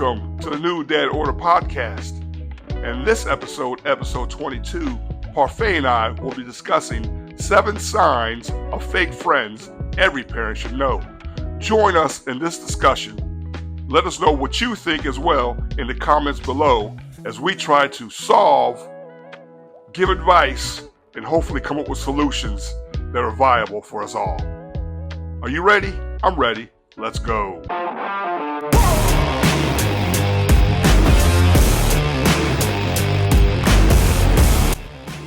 Welcome to the New Dad Order podcast. In this episode, episode 22, Parfait and I will be discussing 7 signs of fake friends every parent should know. Join us in this discussion. Let us know what you think as well in the comments below as we try to solve, give advice, and hopefully come up with solutions that are viable for us all. Are you ready? I'm ready. Let's go.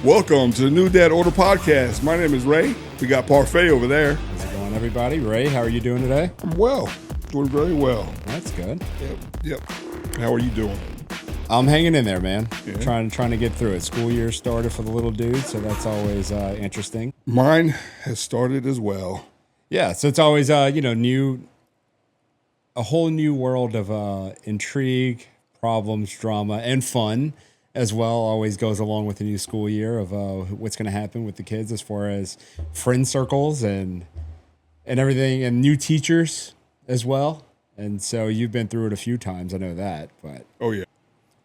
Welcome to the New Dad Order podcast. My name is Ray. We got Parfait over there. How's it going, everybody? Ray, how are you doing today? I'm well. Doing very well. That's good. Yep. How are you doing? I'm hanging in there, man. Yeah. Trying to get through it. School year started for the little dude, so that's always interesting. Mine has started as well. Yeah, so it's always a whole new world of intrigue, problems, drama, and fun as well. Always goes along with the new school year of what's going to happen with the kids as far as friend circles and everything, and new teachers as well. And so you've been through it a few times. I know that, but Oh, yeah.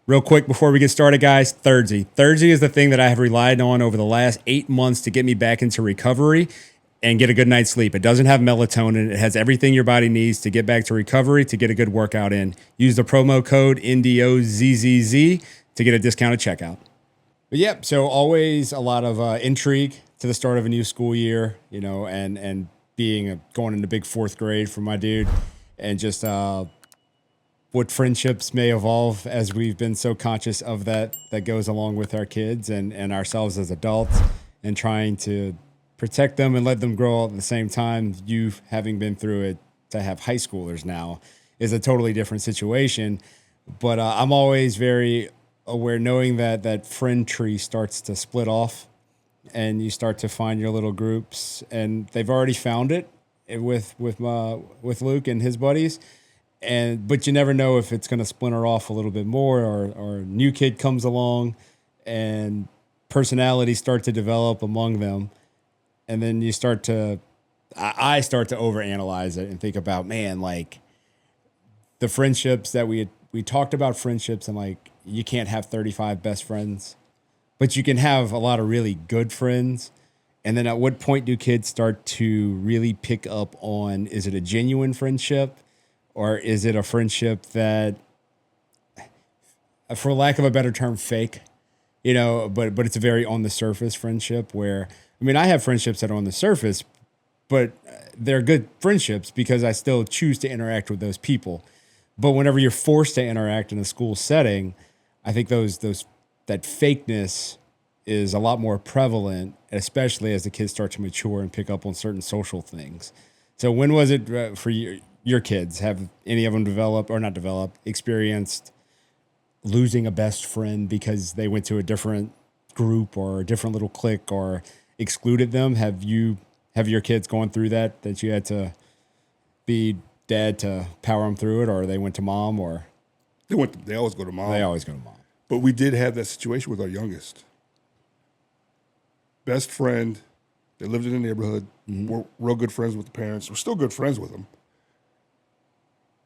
real quick before we get started, guys, Thirdzy. Thirdzy is the thing that I have relied on over the last 8 months to get me back into recovery and get a good night's sleep. It doesn't have melatonin. It has everything your body needs to get back to recovery, to get a good workout in. Use the promo code NDO22 to get a discounted checkout. But yep, so always a lot of intrigue to the start of a new school year, and being going into big 4th grade for my dude, and just what friendships may evolve as we've been so conscious of that goes along with our kids and ourselves as adults, and trying to protect them and let them grow at the same time. You having been through it, to have high schoolers now is a totally different situation. But I'm always very aware, knowing that friend tree starts to split off and you start to find your little groups, and they've already found it with Luke and his buddies. But you never know if it's going to splinter off a little bit more, or a new kid comes along and personalities start to develop among them. And then I start to overanalyze it and think about, man, like the friendships that we talked about friendships, and like, you can't have 35 best friends, but you can have a lot of really good friends. And then at what point do kids start to really pick up on, is it a genuine friendship, or is it a friendship that, for lack of a better term, fake, but it's a very on the surface friendship where, I have friendships that are on the surface, but they're good friendships because I still choose to interact with those people. But whenever you're forced to interact in a school setting, I think that fakeness is a lot more prevalent, especially as the kids start to mature and pick up on certain social things. So when was it for your kids? Have any of them experienced losing a best friend because they went to a different group or a different little clique or excluded them? Have your kids gone through that you had to be dad to power them through it, or they went to mom, or They always go to mom. they always go to mom? But we did have that situation with our youngest. Best friend. They lived in the neighborhood. Mm-hmm. We're real good friends with the parents. We're still good friends with them.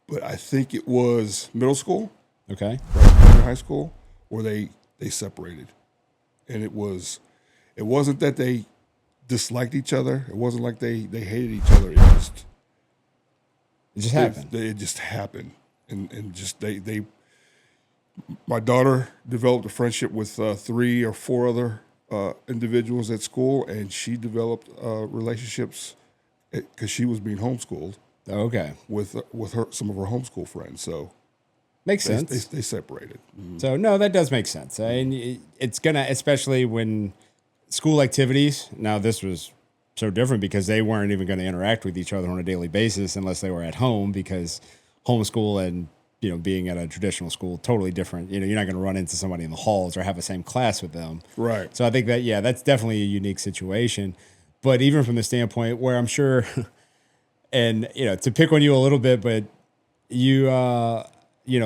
But I think it was middle school, Okay. junior high school, where they separated. And it wasn't that they disliked each other. It wasn't like they hated each other. It It just happened. It just happened. And just they my daughter developed a friendship with 3 or 4 other individuals at school, and she developed relationships because she was being homeschooled. Okay. With some of her homeschool friends. So Makes sense. They separated. Mm-hmm. So no, that does make sense. And it's gonna, especially when school activities. Now this was so different because they weren't even going to interact with each other on a daily basis unless they were at home, because homeschool and being at a traditional school, totally different. You're not going to run into somebody in the halls or have the same class with them. Right. So I think that, that's definitely a unique situation. But even from the standpoint where I'm sure, and to pick on you a little bit, but you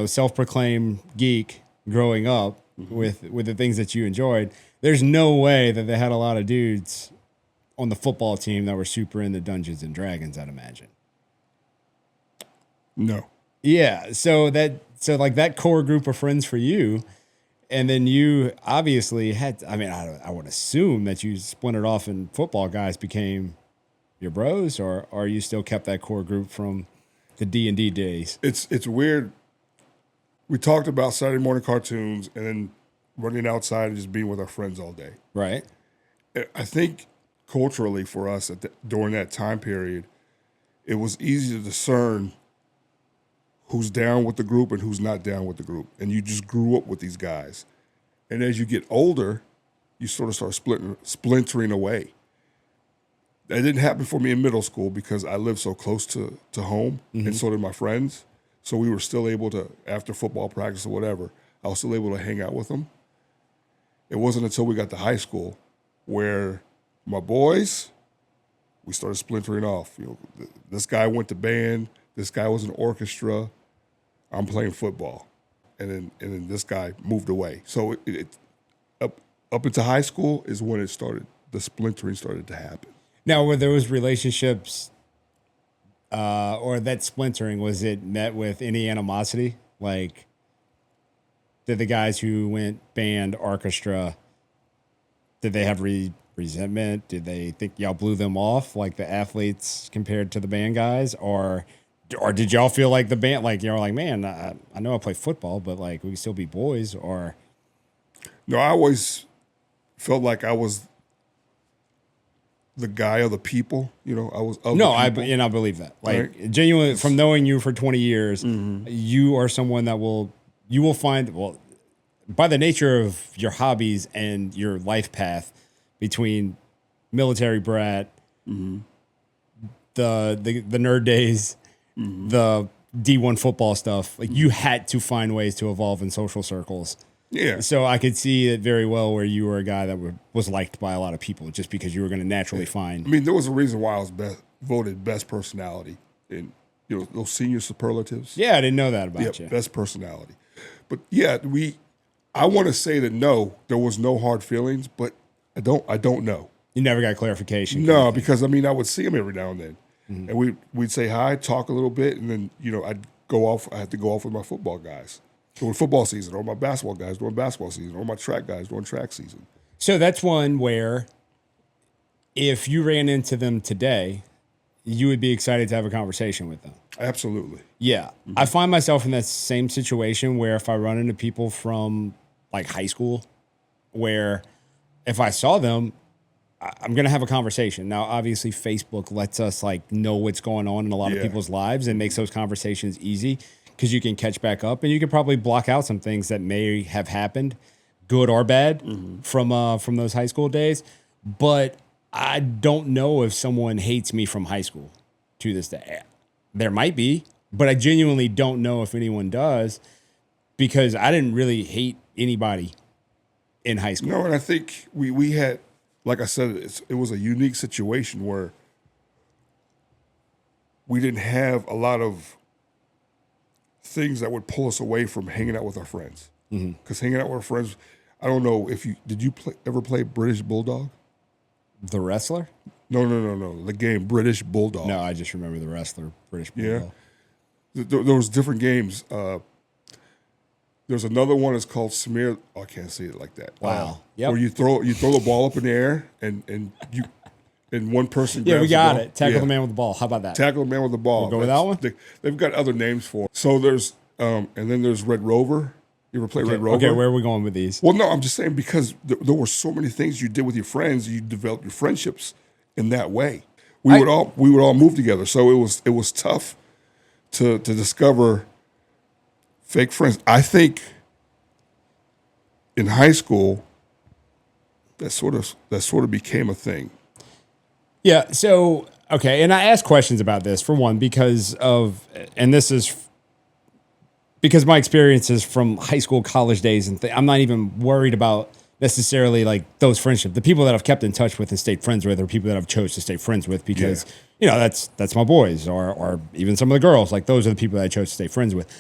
self-proclaimed geek growing up, mm-hmm. with the things that you enjoyed, there's no way that they had a lot of dudes on the football team that were super into Dungeons and Dragons, I'd imagine. No. Yeah, so So like that core group of friends for you, and then you obviously had. I mean, I would assume that you splintered off and football guys became your bros, or you still kept that core group from the D&D days? It's weird. We talked about Saturday morning cartoons and then running outside and just being with our friends all day. Right. I think culturally for us during that time period, it was easy to discern who's down with the group and who's not down with the group. And you just grew up with these guys. And as you get older, you sort of start splintering away. That didn't happen for me in middle school because I lived so close to home, and so did my friends. So we were still able to, after football practice or whatever, I was still able to hang out with them. It wasn't until we got to high school where my boys, we started splintering off. You know, this guy went to band, this guy was in orchestra, I'm playing football, and then this guy moved away. So up into high school is when it started. The splintering started to happen. Now, were those relationships or that splintering, was it met with any animosity? Like, did the guys who went band, orchestra, did they have resentment? Did they think y'all blew them off like the athletes compared to the band guys? Or did y'all feel like the band, like you're like, man, I know I play football, but like we can still be boys? Or no, I always felt like I was the guy of the people, you know. I was of the people. I believe that. Like Right. genuinely, from knowing you for 20 years, you are someone that you will find, well, by the nature of your hobbies and your life path between military brat, the nerd days, the D1 football stuff, like you had to find ways to evolve in social circles. Yeah. So I could see it very well where you were a guy that was liked by a lot of people just because you were going to naturally find. I mean, there was a reason why I was voted best personality in, you know, those senior superlatives. Yeah, I didn't know that about you. Best personality. But yeah, I want to say that no, there was no hard feelings, but I don't know. You never got clarification. No, because I mean, I would see him every now and then, and we'd say hi, talk a little bit, and then I'd go off. I had to go off with my football guys during football season, or my basketball guys during basketball season, or my track guys during track season. So that's one where if you ran into them today, you would be excited to have a conversation with them. Absolutely. Yeah. I find myself in that same situation where if I run into people from like high school, where if I saw them, I'm going to have a conversation. Now, obviously, Facebook lets us like know what's going on in a lot of people's lives and makes those conversations easy because you can catch back up and you can probably block out some things that may have happened, good or bad, from those high school days. But I don't know if someone hates me from high school to this day. There might be, but I genuinely don't know if anyone does because I didn't really hate anybody in high school. No, and I think we had, like I said, it was a unique situation where we didn't have a lot of things that would pull us away from hanging out with our friends. Because hanging out with our friends, I don't know if did you ever play British Bulldog? The wrestler? No. The game British Bulldog. No, I just remember the wrestler, British Bulldog. Yeah. There was different games. There's another one that's called Smear. Oh, I can't say it like that. Wow. Yep. Where you throw the ball up in the air and one person. Yeah, grabs we got the ball. it. Tackle the man with the ball. How about that? Tackle the man with the ball. We'll go with that one? They've got other names for it. So there's and then there's Red Rover. You ever play Red Rover? Okay, where are we going with these? Well, no, I'm just saying because there were so many things you did with your friends. You developed your friendships in that way. We would all move together. So it was tough to discover fake friends. I think in high school that sort of became a thing. Yeah. So okay, and I asked questions about this for one because my experiences from high school, college days, and I'm not even worried about necessarily like those friendships. The people that I've kept in touch with and stayed friends with are people that I've chose to stay friends with because that's my boys, or even some of the girls. Like those are the people that I chose to stay friends with.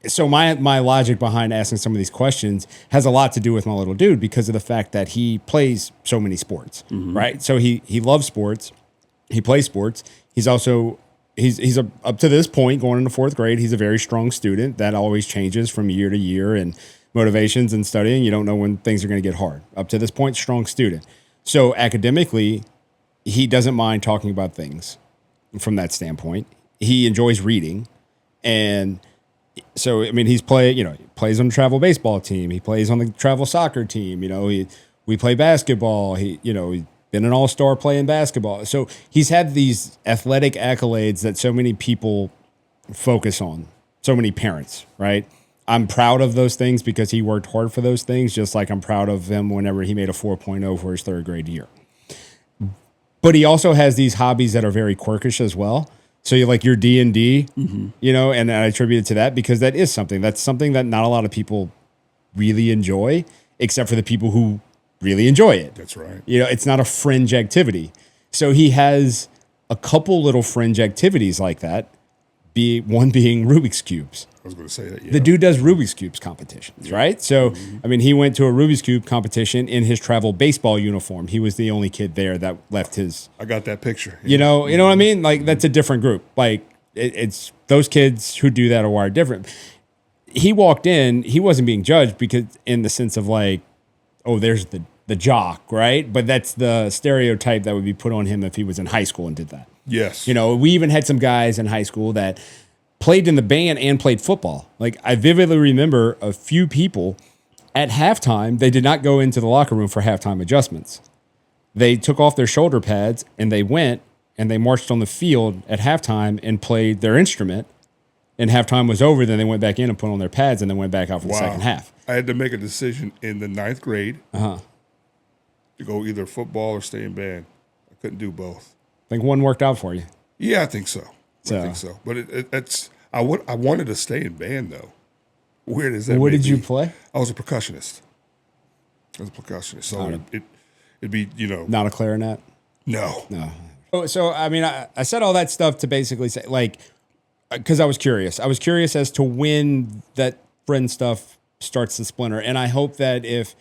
So my logic behind asking some of these questions has a lot to do with my little dude because of the fact that he plays so many sports, right? So he loves sports. He plays sports. He's also up to this point going into fourth grade. He's a very strong student. That always changes from year to year, and motivations and studying. You don't know when things are going to get hard. Up to this point, strong student. So academically, he doesn't mind talking about things from that standpoint. He enjoys reading, and so I mean, he plays on the travel baseball team. He plays on the travel soccer team. We play basketball. He's been an all-star playing basketball. So he's had these athletic accolades that so many people focus on, so many parents, right? I'm proud of those things because he worked hard for those things, just like I'm proud of him whenever he made a 4.0 for his third grade year. But he also has these hobbies that are very quirkish as well. So you like your D&D, and I attribute it to that because that's something that not a lot of people really enjoy, except for the people who really enjoy it. That's right. It's not a fringe activity. So he has a couple little fringe activities like that, one being Rubik's Cubes. I was going to say that, yeah. The dude does Rubik's Cubes competitions, right? So, I mean, he went to a Rubik's Cube competition in his travel baseball uniform. He was the only kid there that left his... I got that picture. You know what I mean? Like, that's a different group. Like, it's those kids who do that are wired different. He walked in, he wasn't being judged because in the sense of like, oh, there's the jock, right? But that's the stereotype that would be put on him if he was in high school and did that. Yes. We even had some guys in high school that played in the band and played football. Like, I vividly remember a few people at halftime, they did not go into the locker room for halftime adjustments. They took off their shoulder pads and they went and they marched on the field at halftime and played their instrument. And halftime was over, then they went back in and put on their pads and then went back out for the second half. I had to make a decision in the 9th grade to go either football or stay in band. I couldn't do both. I think one worked out for you. Yeah, I think so. I think so. But I wanted to stay in band, though. Weird as that What may did be. you play? I was a percussionist. So it'd be, Not a clarinet? No. So I mean, I said all that stuff to basically say, like, because I was curious. I was curious as to when that friend stuff starts to splinter. And I hope that if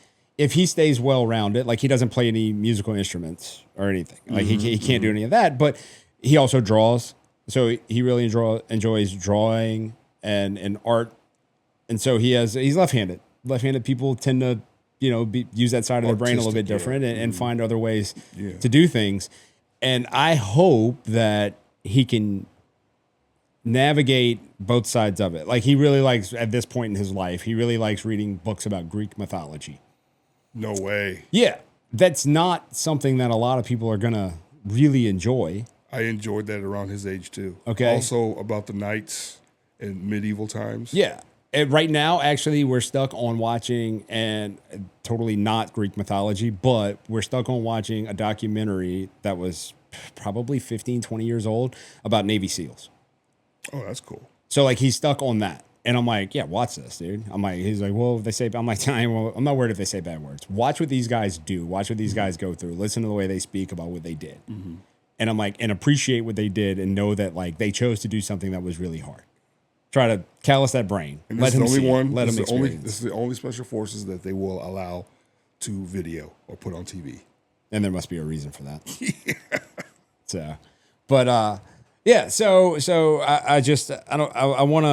he stays well-rounded, like he doesn't play any musical instruments or anything. Like he can't do any of that, but he also draws. So he really enjoys drawing and art. And so he's left-handed. Left-handed people tend to, use that side of their brain a little bit different and find other ways to do things. And I hope that he can navigate both sides of it. Like he really likes, at this point in his life, he really likes reading books about Greek mythology. No way. Yeah. That's not something that a lot of people are going to really enjoy. I enjoyed that around his age, too. Okay. Also about the knights in medieval times. Yeah. And right now, actually, we're stuck on watching, and totally not Greek mythology, but we're stuck on watching a documentary that was probably 15, 20 years old about Navy SEALs. Oh, that's cool. So, like, he's stuck on that. And I'm like, yeah, watch this, dude. He's like, well, if they say, I'm like, I'm not worried if they say bad words. Watch what these guys do. Watch what these guys go through. Listen to the way they speak about what they did. And I'm like, and appreciate what they did and know that, like, they chose to do something that was really hard. Try to callous that brain. And Let him see. Let him experience. This is the only special forces that they will allow to video or put on TV. And there must be a reason for that. Yeah. So, but yeah. So I want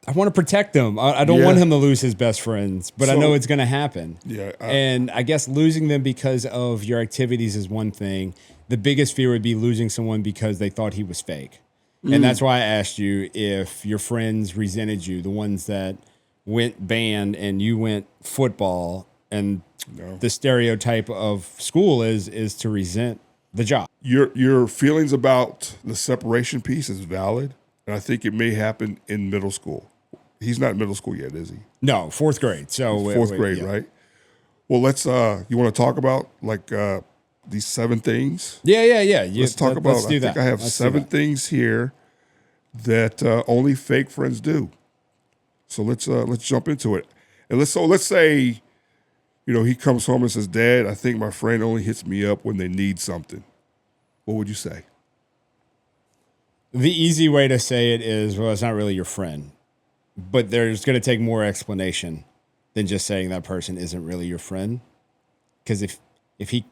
to protect him. I don't want him to lose his best friends, but I know it's going to happen. Yeah. And I guess losing them because of your activities is one thing. The biggest fear would be losing someone because they thought he was fake. And that's why I asked you if your friends resented you, the ones that went band and you went football, and the stereotype of school is to resent the job. Your feelings about the separation piece is valid, and I think it may happen in middle school. He's not in middle school yet, is he? No, fourth grade. So fourth grade, right? Well, let's. You want to talk about like these 7 things? Yeah. Let's talk about. Let's do that. I think I have 7 things here that only fake friends do. So let's jump into it. And let's say, he comes home and says, "Dad, I think my friend only hits me up when they need something." What would you say? The easy way to say it is, well, it's not really your friend, but there's going to take more explanation than just saying that person isn't really your friend. Because if he,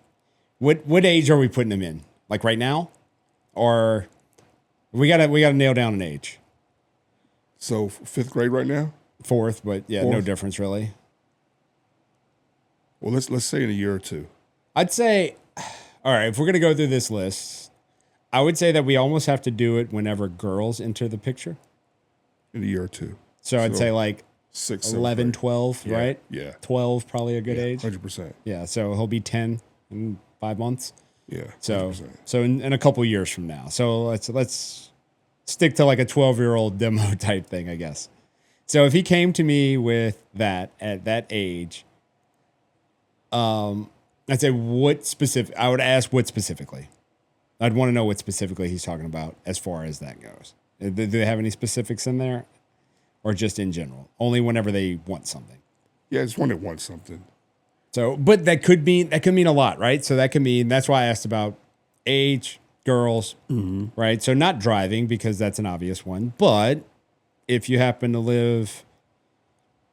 what age are we putting him in? Like right now, or We gotta nail down an age. So 5th grade right now? Fourth, but yeah, no Fourth? difference really. Well, let's say in a year or two. I'd say, all right, if we're gonna go through this list, I would say that we almost have to do it whenever girls enter the picture. In a year or two. So I'd say like 6, 11, 12, Yeah, right? yeah. 12, probably a good age. 100%. Yeah, so he'll be 10 in 5 months. Yeah. So 100%. so in a couple years from now. So let's stick to like a 12-year-old demo type thing, I guess. So if he came to me with that at that age, I'd say I would ask what specifically. I'd want to know what specifically he's talking about as far as that goes. Do they have any specifics in there? Or just in general? Only whenever they want something. Yeah, it's one that wants something. So, but that could mean a lot, right? So that could mean, that's why I asked about age, girls, right? So not driving, because that's an obvious one. But if you happen to live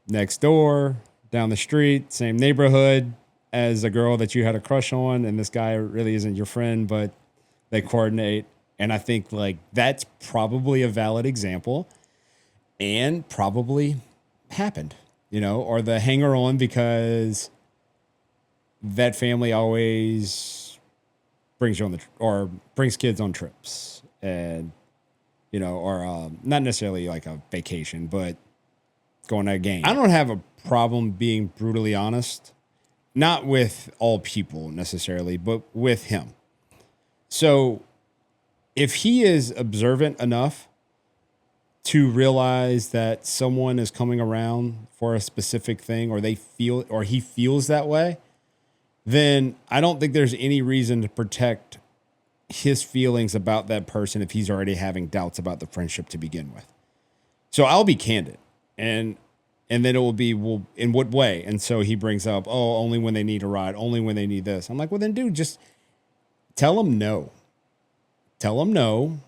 next door, down the street, same neighborhood as a girl that you had a crush on, and this guy really isn't your friend, but they coordinate. And I think like that's probably a valid example and probably happened, or the hanger on because that family always brings you or brings kids on trips and, or not necessarily like a vacation, but going to a game. I don't have a problem being brutally honest, not with all people necessarily, but with him. So if he is observant enough to realize that someone is coming around for a specific thing, or he feels that way, then I don't think there's any reason to protect his feelings about that person if he's already having doubts about the friendship to begin with. So I'll be candid, and then it will be, well, in what way? And so he brings up, oh, only when they need a ride, only when they need this. I'm like, well, then, dude, just tell them no. Tell them no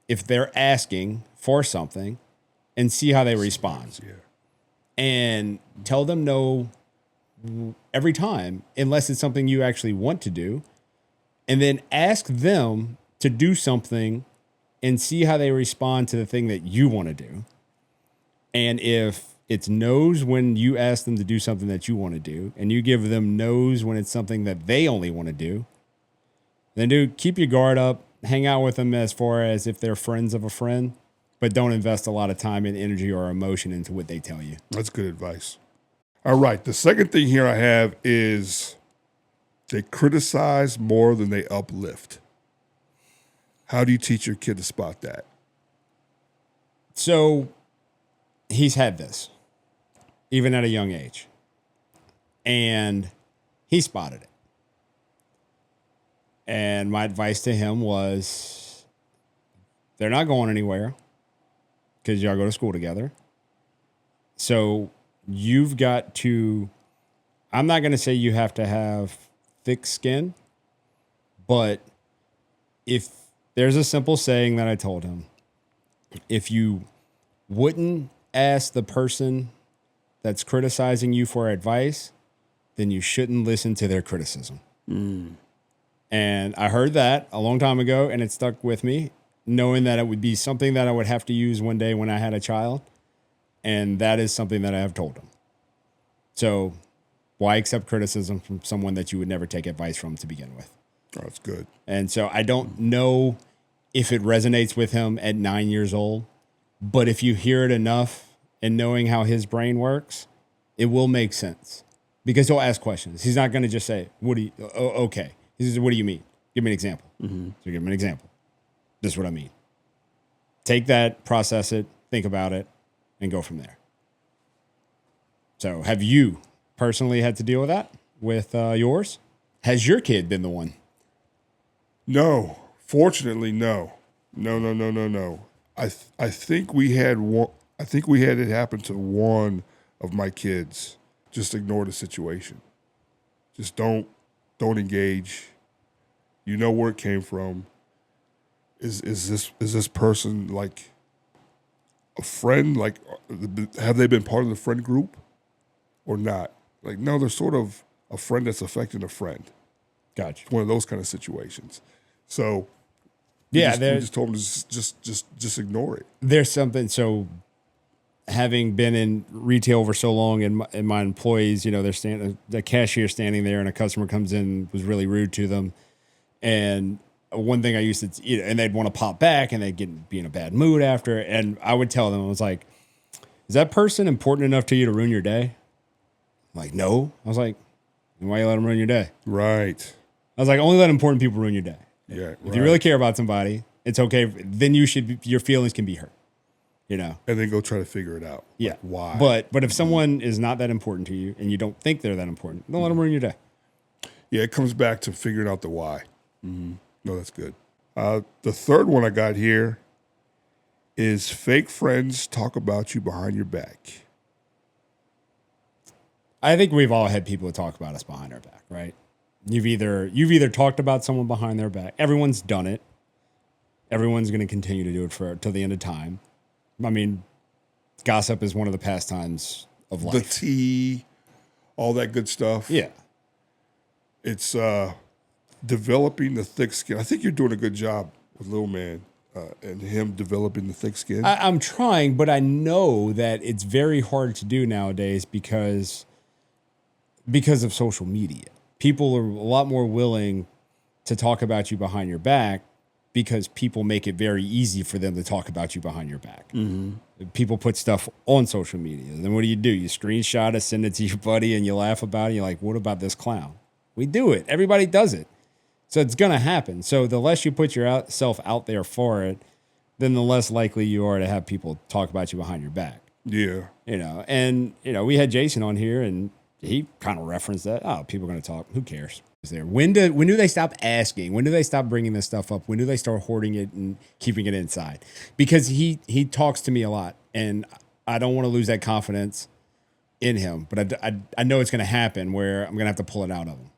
if they're asking for something and see how they respond. Yeah. And tell them no every time, unless it's something you actually want to do. And then ask them to do something and see how they respond to the thing that you want to do. And if it's no's when you ask them to do something that you want to do, and you give them no's when it's something that they only want to do, then dude, keep your guard up. Hang out with them as far as if they're friends of a friend, but don't invest a lot of time and energy or emotion into what they tell you. That's good advice. All right. The second thing here I have is they criticize more than they uplift. How do you teach your kid to spot that? So he's had this, even at a young age, and he spotted it. And my advice to him was, they're not going anywhere because y'all go to school together. So you've got to, I'm not going to say you have to have thick skin, but if there's a simple saying that I told him, if you wouldn't ask the person that's criticizing you for advice, then you shouldn't listen to their criticism. And I heard that a long time ago, and it stuck with me, knowing that it would be something that I would have to use one day when I had a child. And that is something that I have told him. So why accept criticism from someone that you would never take advice from to begin with? Oh, that's good. And so I don't know if it resonates with him at 9 years old, but if you hear it enough and knowing how his brain works, it will make sense because he'll ask questions. He's not going to just say, okay. He says, what do you mean? Give me an example. So give him an example. This is what I mean. Take that, process it, think about it, and go from there. So have you personally had to deal with that with yours? Has your kid been the one? No. Fortunately, no. No. I think we had one. I think we had it happen to one of my kids. Just ignore the situation. Just don't engage. You know where it came from. Is this person like a friend? Like, have they been part of the friend group or not? Like, no, they're sort of a friend that's affecting a friend. Gotcha. One of those kind of situations. So Yeah, we just told them to just ignore it. there's something. So, having been in retail for so long, and my employees, the cashier standing there, and a customer comes in, was really rude to them, and one thing I used to, and they'd want to pop back, and they'd be in a bad mood after, and I would tell them, I was like, "Is that person important enough to you to ruin your day?" I'm like, "No." I was like, "Then why you let them ruin your day?" Right. I was like, "Only let important people ruin your day. Yeah. If you really care about somebody, it's okay. Then your feelings can be hurt." And then go try to figure it out. Yeah. Like, why? But if someone is not that important to you and you don't think they're that important, don't let them ruin your day. Yeah, it comes back to figuring out the why. Mm-hmm. No, that's good. The third one I got here is fake friends talk about you behind your back. I think we've all had people talk about us behind our back, right? You've either talked about someone behind their back. Everyone's done it. Everyone's going to continue to do it till the end of time. I mean, gossip is one of the pastimes of life. The tea, all that good stuff. Yeah. It's developing the thick skin. I think you're doing a good job with Lil Man and him developing the thick skin. I'm trying, but I know that it's very hard to do nowadays because of social media. People are a lot more willing to talk about you behind your back because people make it very easy for them to talk about you behind your back. Mm-hmm. People put stuff on social media. Then what do? You screenshot it, send it to your buddy, and you laugh about it. You're like, what about this clown? We do it. Everybody does it. So it's going to happen. So the less you put yourself out there for it, then the less likely you are to have people talk about you behind your back. Yeah. We had Jason on here, and he kind of referenced that. Oh, people are going to talk. Who cares? There. When do they stop asking? When do they stop bringing this stuff up? When do they start hoarding it and keeping it inside? Because he talks to me a lot, and I don't want to lose that confidence in him. But I know it's going to happen where I'm going to have to pull it out of him.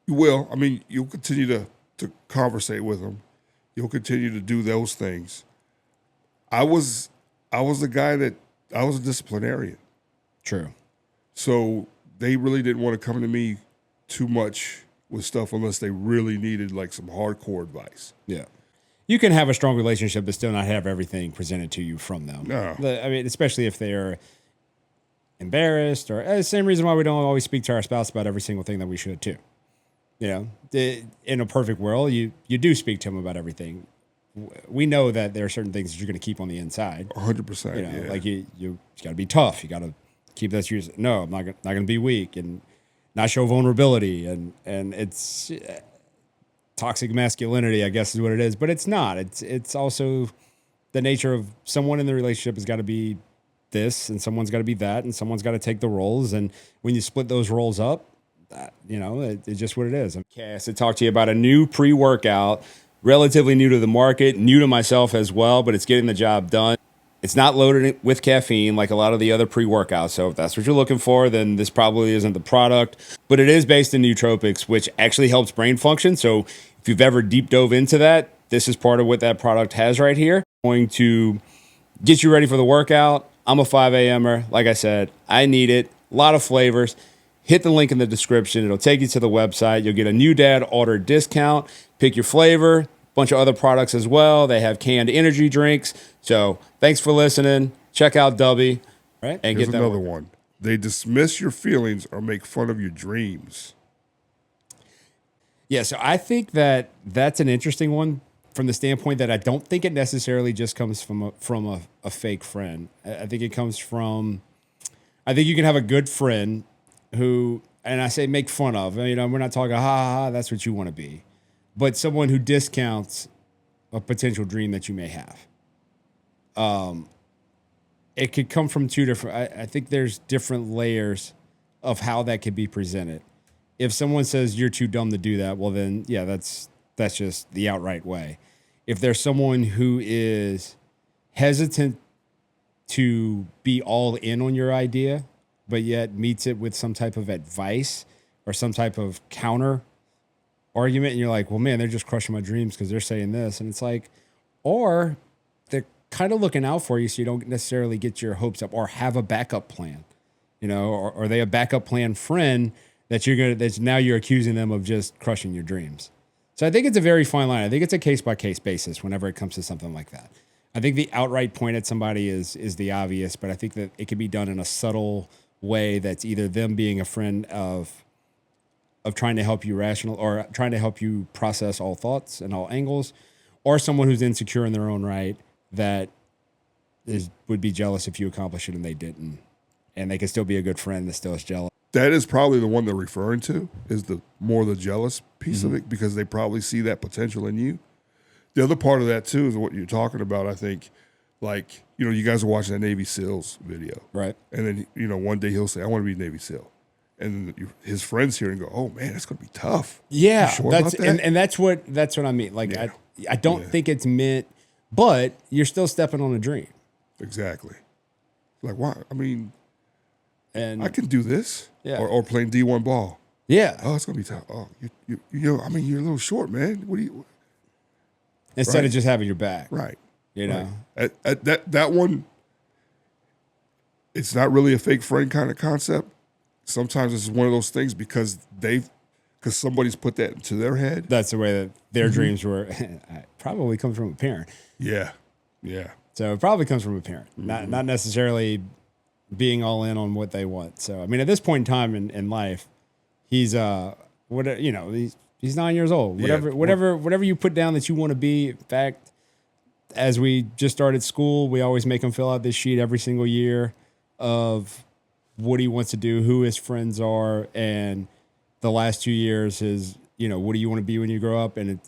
You will. I mean, you'll continue to conversate with him. You'll continue to do those things. I was the guy that I was a disciplinarian. True. So they really didn't want to come to me too much with stuff unless they really needed like some hardcore advice. Yeah. You can have a strong relationship but still not have everything presented to you from them. No. I mean, especially if they're embarrassed or the same reason why we don't always speak to our spouse about every single thing that we should too. In a perfect world, you do speak to them about everything. We know that there are certain things that you're going to keep on the inside. 100%. Like you got to be tough. You got to keep that. No, I'm not going to be weak and not show vulnerability, and it's toxic masculinity, I guess, is what it is. But it's not. It's also the nature of someone in the relationship has got to be this, and someone's got to be that, and someone's got to take the roles. And when you split those roles up, it's just what it is. I'm Cass to talk to you about a new pre-workout, relatively new to the market, new to myself as well, but it's getting the job done. It's not loaded with caffeine like a lot of the other pre-workouts. So if that's what you're looking for, then this probably isn't the product. But it is based in nootropics, which actually helps brain function. So if you've ever deep dove into that, this is part of what that product has right here. Going to get you ready for the workout. I'm a 5 a.m.er. Like I said, I need it. A lot of flavors. Hit the link in the description. It'll take you to the website. You'll get a new dad order discount. Pick your flavor. Bunch of other products as well. They have canned energy drinks. So thanks for listening. Check out Dubby. Right? And Here's get that another one. They dismiss your feelings or make fun of your dreams. Yeah, so I think that's an interesting one from the standpoint that I don't think it necessarily just comes from a fake friend. I think it comes from, I think you can have a good friend who, and I say make fun of, we're not talking, ha, ha, ha, that's what you want to be. But someone who discounts a potential dream that you may have. It could come from two different, I think there's different layers of how that could be presented. If someone says you're too dumb to do that, well then, yeah, that's just the outright way. If there's someone who is hesitant to be all in on your idea, but yet meets it with some type of advice or some type of counter argument, and you're like, well, man, they're just crushing my dreams because they're saying this. And it's like, or they're kind of looking out for you so you don't necessarily get your hopes up or have a backup plan, or are they a backup plan friend that that's now you're accusing them of just crushing your dreams. So I think it's a very fine line. I think it's a case by case basis whenever it comes to something like that. I think the outright point at somebody is the obvious, but I think that it can be done in a subtle way that's either them being a friend of trying to help you rational or trying to help you process all thoughts and all angles, or someone who's insecure in their own right that would be jealous if you accomplish it and they didn't, and they can still be a good friend that still is jealous. That is probably the one they're referring to, is the jealous piece of it, because they probably see that potential in you. The other part of that too is what you're talking about. I think, like, you guys are watching that Navy SEALs video, Right? And then one day he'll say, "I want to be a Navy SEAL," and then his friends hear and go, "Oh man, that's going to be tough." Yeah, You sure that's about that? and that's what I mean. Like, Yeah. I don't think it's meant, but you're still stepping on a dream. Exactly. Like, why? I mean, And I can do this. Yeah. Or playing D1 ball. yeah, Oh, it's gonna be tough. Oh, I mean, you're a little short, man. What do you? instead of right. just having your back, Right. you know. That one, it's not really a fake friend kind of concept. Sometimes it's one of those things because somebody's put that into their head. That's the way that their dreams were. It probably comes from a parent. Yeah. Yeah. So it probably comes from a parent, not necessarily being all in on what they want. So I mean, at this point in time in life, he's he's 9 years old. Yeah. Whatever you put down that you want to be. In fact, as we just started school, we always make him fill out this sheet every single year of what he wants to do, who his friends are, and the last 2 years is, what do you want to be when you grow up? And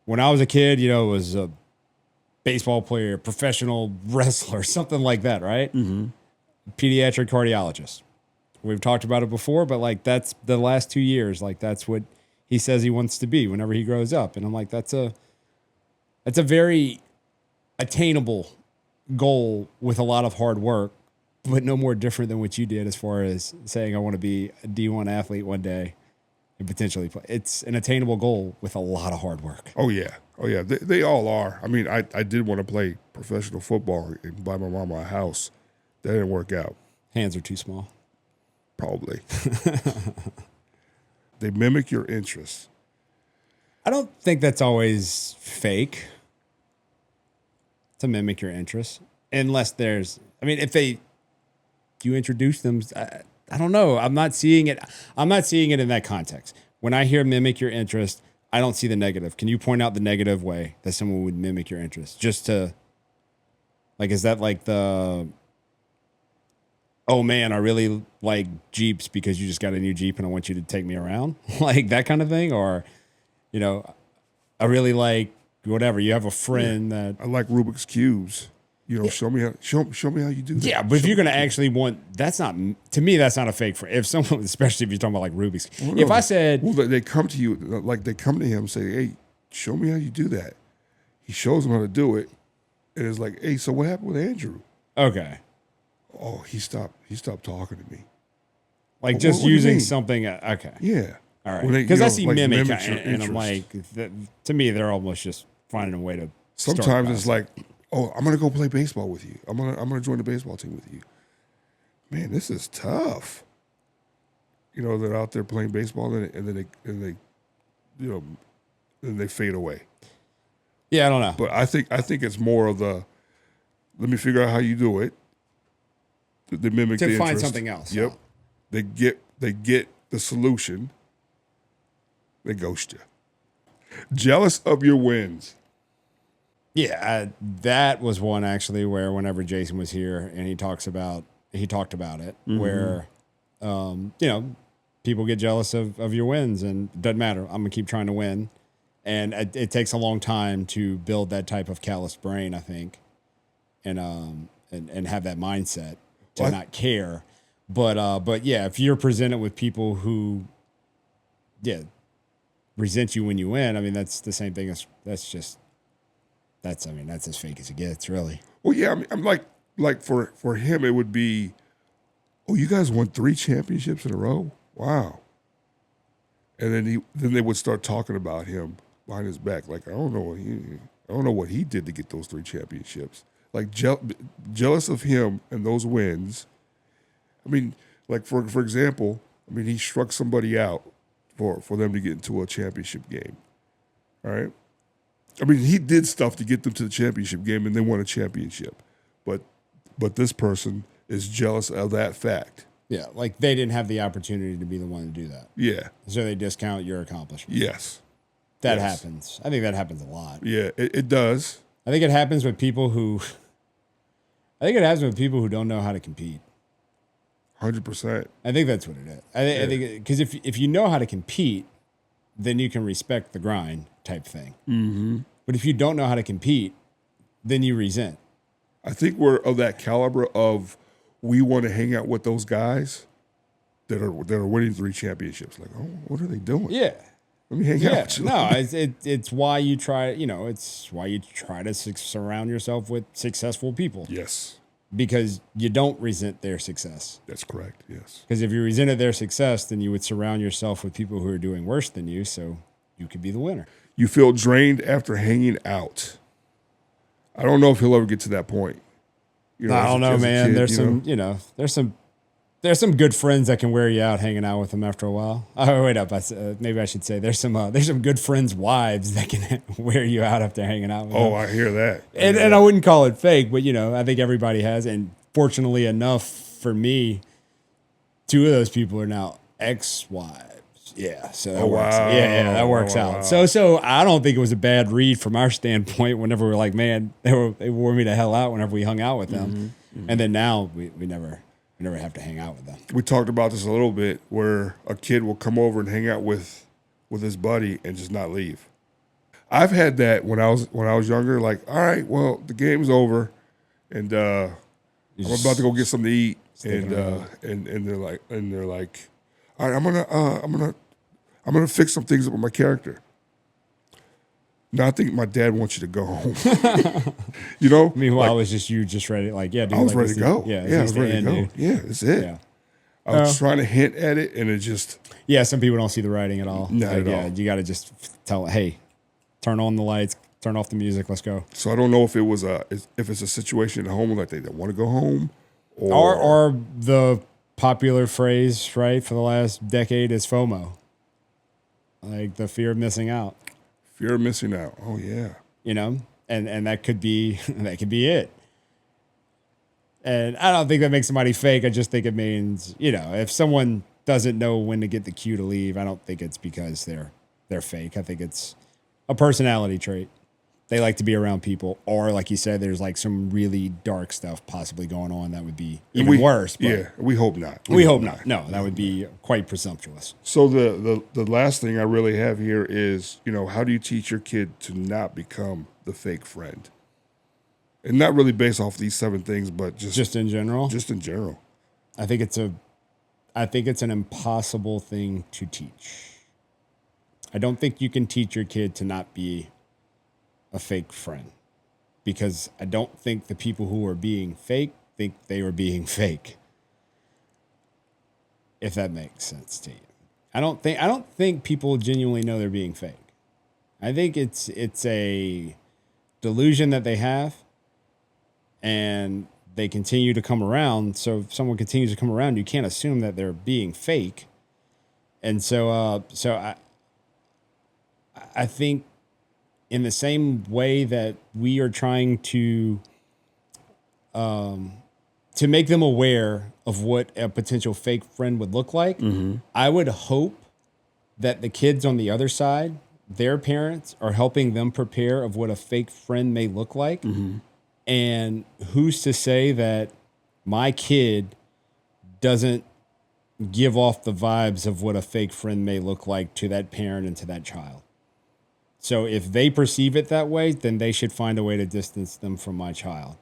when I was a kid, it was a baseball player, professional wrestler, something like that, right? Mm-hmm. Pediatric cardiologist. We've talked about it before, but like that's the last 2 years. Like that's what he says he wants to be whenever he grows up. And I'm like, that's a very attainable goal with a lot of hard work, but no more different than what you did as far as saying I want to be a D1 athlete one day and potentially play. It's an attainable goal with a lot of hard work. Oh yeah. They all are. I mean, I did want to play professional football and buy my mama a house. That didn't work out. Hands are too small. Probably. They mimic your interests. I don't think that's always fake to mimic your interests, unless if you introduce them, I don't know. I'm not seeing it in that context. When I hear mimic your interest, I don't see the negative. Can you point out the negative way that someone would mimic your interest? Just to, like, is that like the, oh man, I really like Jeeps because you just got a new Jeep and I want you to take me around? Like that kind of thing? Or, I really like whatever. You have a friend that I like Rubik's cubes. Show me how you do that. Yeah, but if you're going to actually that's not a fake friend. If someone, especially if you're talking about like Rubik's, if I said, they come to you, like they come to him and say, "Hey, show me how you do that." He shows them how to do it, and it's like, "Hey, so what happened with Andrew?" Okay, oh, he stopped talking to me. Like what just do you using mean? something. Okay, Yeah, all right. Because I see mimic, and I'm interest. like, to me, they're almost just finding a way to. Sometimes it's like, oh, I'm gonna go play baseball with you. I'm gonna join the baseball team with you. Man, this is tough. They're out there playing baseball and they fade away. Yeah, I don't know. But I think it's more of the, let me figure out how you do it. They mimic to the find interest. something else. Yep. They get the solution. They ghost you. Jealous of your wins. Yeah, that was one actually where whenever Jason was here and he talked about it, where, people get jealous of your wins and it doesn't matter. I'm gonna keep trying to win, and it takes a long time to build that type of callous brain, I think, and have that mindset to not care. But yeah, if you're presented with people who, resent you when you win, I mean that's the same thing as that's as fake as it gets, really. Well, yeah, I mean, I'm like for him, it would be, oh, you guys won 3 championships in a row. Wow. And then they would start talking about him behind his back, like I don't know what he did to get those 3 championships. Like jealous of him and those wins. I mean, like for example, I mean he struck somebody out for them to get into a championship game. All right. I mean, he did stuff to get them to the championship game, and they won a championship. But this person is jealous of that fact. Yeah, like they didn't have the opportunity to be the one to do that. Yeah. So they discount your accomplishment. Yes. That happens. I think that happens a lot. Yeah, it does. I think it happens with people who don't know how to compete. 100%. I think that's what it is. I think because if you know how to compete, then you can respect the grind type thing. Mm-hmm. But if you don't know how to compete, then you resent. I think we're of that caliber of we want to hang out with those guys that are winning 3 championships. Like, oh, what are they doing? Yeah. Let me hang out with you. No, it's why you try. It's why you try to surround yourself with successful people. Yes. Because you don't resent their success. That's correct, yes. Because if you resented their success, then you would surround yourself with people who are doing worse than you, so you could be the winner. You feel drained after hanging out. I don't know if he'll ever get to that point. I don't know, man. Kid, there's some good friends that can wear you out hanging out with them after a while. Oh, wait up. Maybe I should say there's some good friends' wives that can wear you out after hanging out with them. Oh, I hear that. And I wouldn't call it fake, but, I think everybody has. And fortunately enough for me, 2 of those people are now ex-wives. Yeah, so that works. Wow. Yeah, that works out. Wow. So I don't think it was a bad read from our standpoint whenever we're like, man, they wore me the hell out whenever we hung out with them. Mm-hmm. And then now we never have to hang out with them. We talked about this a little bit where a kid will come over and hang out with his buddy and just not leave. I've had that when I was younger, like, all right, well, the game's over and I'm about to go get something to eat. And they're like, all right, I'm gonna fix some things up with my character. No, I think my dad wants you to go home. Meanwhile, it was just you ready. Like, yeah, dude. I was ready to go. Yeah, I was ready to go. Dude. Yeah, that's it. Yeah. I was trying to hint at it, and it just. Yeah, some people don't see the writing at all. Not at all. You got to just tell, hey, turn on the lights, turn off the music, let's go. So I don't know if it's a situation at home like they don't want to go home, or the popular phrase, right, for the last decade is FOMO, like the fear of missing out. Fear of missing out. Oh yeah. And that could be it. And I don't think that makes somebody fake. I just think it means, if someone doesn't know when to get the cue to leave, I don't think it's because they're fake. I think it's a personality trait. They like to be around people, or like you said, there's like some really dark stuff possibly going on that would be even worse. But yeah, we hope not. We hope not. No, that would be quite presumptuous. So the last thing I really have here is, how do you teach your kid to not become the fake friend? And not really based off these 7 things, but just in general. Just in general. I think it's an impossible thing to teach. I don't think you can teach your kid to not be a fake friend, because I don't think the people who are being fake think they were being fake. If that makes sense to you. I don't think people genuinely know they're being fake. I think it's a delusion that they have, and they continue to come around. So if someone continues to come around, you can't assume that they're being fake. And so I think in the same way that we are trying to make them aware of what a potential fake friend would look like, I would hope that the kids on the other side, their parents, are helping them prepare of what a fake friend may look like. And who's to say that my kid doesn't give off the vibes of what a fake friend may look like to that parent and to that child? So if they perceive it that way, then they should find a way to distance them from my child.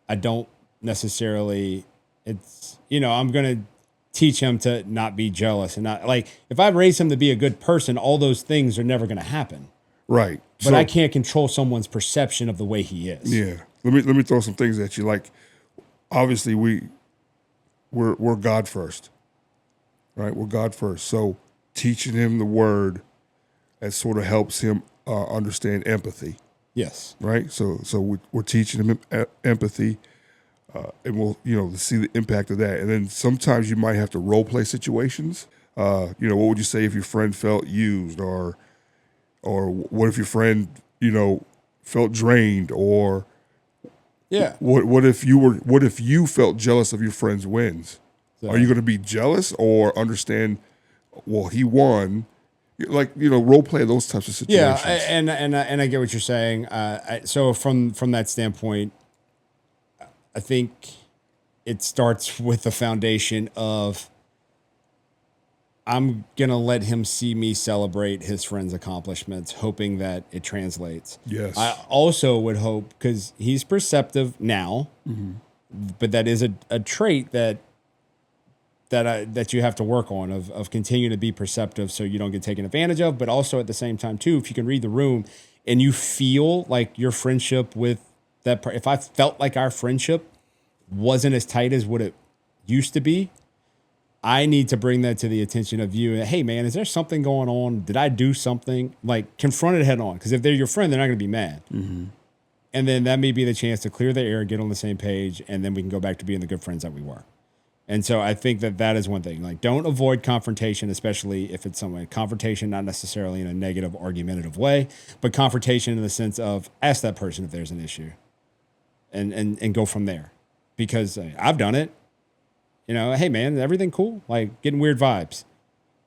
I don't necessarily, I'm going to teach him to not be jealous and not, like, if I raise him to be a good person, all those things are never going to happen. Right. But I can't control someone's perception of the way he is. Yeah. Let me throw some things at you. Like, obviously we're God first, right? We're God first. So teaching him the word, that sort of helps him understand empathy. Yes. Right. So we're teaching him empathy, and we'll see the impact of that. And then sometimes you might have to role play situations. What would you say if your friend felt used, or Or what if your friend, felt drained? Or Yeah. what if you felt jealous of your friend's wins? So, Are you going to be jealous or understand? Well, he won. Like role play those types of situations. Yeah, and I get what you're saying. So from that standpoint, I think it starts with the foundation of I'm gonna let him see me celebrate his friend's accomplishments, hoping that it translates. Yes. I also would hope, because he's perceptive now, but that is a trait that you have to work on of continuing to be perceptive so you don't get taken advantage of, but also at the same time too, if you can read the room and you feel like your friendship with that if I felt like our friendship wasn't as tight as what it used to be, I need to bring that to the attention of you. Hey man, is there something going on? Did I do something? Like, confront it head on. Because if they're your friend, they're not going to be mad. And then that may be the chance to clear the air, get on the same page, and then we can go back to being the good friends that we were. And so I think that is one thing. Like, don't avoid confrontation, especially if it's someone. Confrontation, not necessarily in a negative, argumentative way, but confrontation in the sense of ask that person if there's an issue, and go from there. Because I've done it. Hey man, everything cool? Like, getting weird vibes.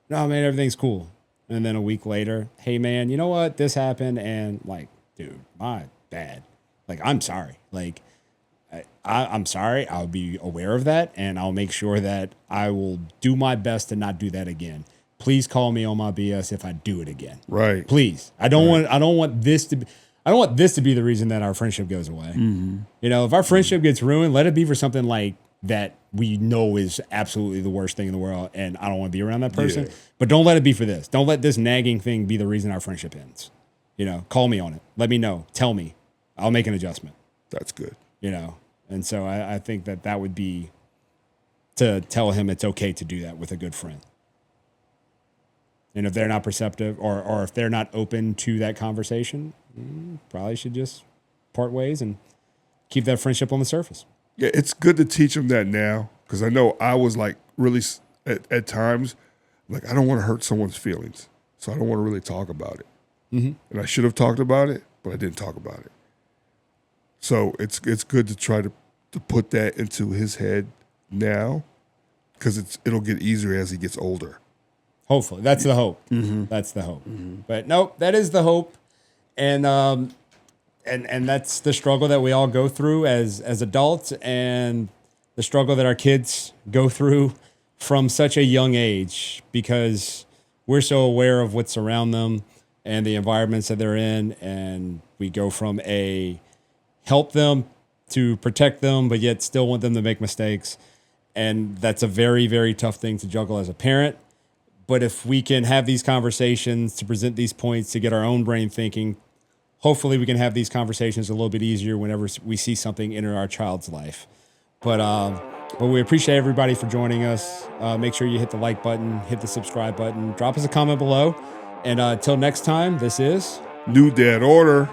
No man, everything's cool. And then a week later, hey man, you know what? This happened, and like, dude, my bad. Like, I'm sorry. Like, I'm sorry. I'll be aware of that, and I'll make sure that I will do my best to not do that again. Please call me on my BS if I do it again. Right. Please. I don't want this to be the reason that our friendship goes away. If our friendship gets ruined, let it be for something like that we know is absolutely the worst thing in the world, and I don't want to be around that person. Yeah. But don't let it be for this. Don't let this nagging thing be the reason our friendship ends. Call me on it. Let me know. Tell me. I'll make an adjustment. That's good. And so I think that would be to tell him it's okay to do that with a good friend. And if they're not perceptive or if they're not open to that conversation, probably should just part ways and keep that friendship on the surface. Yeah, it's good to teach them that now, because I know I was like really at times, like, I don't want to hurt someone's feelings, so I don't want to really talk about it. And I should have talked about it, but I didn't talk about it. So it's good to try to put that into his head now, because it'll get easier as he gets older. Hopefully. That's the hope. That's the hope. But nope, that is the hope. And that's the struggle that we all go through as adults, and the struggle that our kids go through from such a young age, because we're so aware of what's around them and the environments that they're in. And we go from a help them to protect them, but yet still want them to make mistakes. And that's a very, very tough thing to juggle as a parent. But if we can have these conversations to present these points to get our own brain thinking, hopefully we can have these conversations a little bit easier whenever we see something enter our child's life. But we appreciate everybody for joining us. Make sure you hit the like button, hit the subscribe button, drop us a comment below. And until next time, this is New Dad Order.